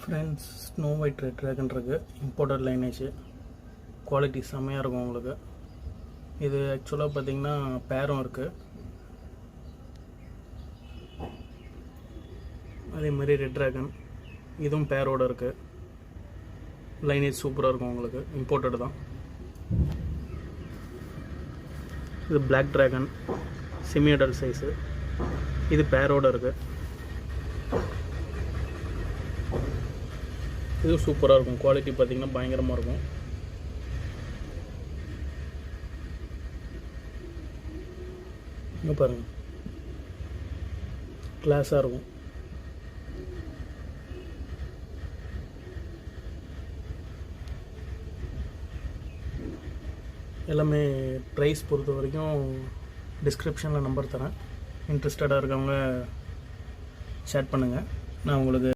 Friends, snow white red dragon இருக்குது. Imported lineage, quality செம்மையாக இருக்கும் உங்களுக்கு. இது ஆக்சுவலாக பார்த்திங்கன்னா பேரும் இருக்குது. அதே மாதிரி ரெட் ட்ராகன் இதுவும் பேரோடு இருக்குது. லைனேஜ் சூப்பராக இருக்கும் உங்களுக்கு. இம்போர்ட்டட் தான். இது black dragon semi adult size. இது பேரோடு இருக்குது. இது சூப்பராக இருக்கும். குவாலிட்டி பார்த்திங்கன்னா பயங்கரமாக இருக்கும். இங்கே பாருங்கள், கிளாஸாக இருக்கும். எல்லாமே ப்ரைஸ் பொறுத்த வரைக்கும் டிஸ்கிரிப்ஷனில் நம்பர் தரேன். இன்ட்ரெஸ்டடாக இருக்கவங்க சேட் பண்ணுங்கள். நான் உங்களுக்கு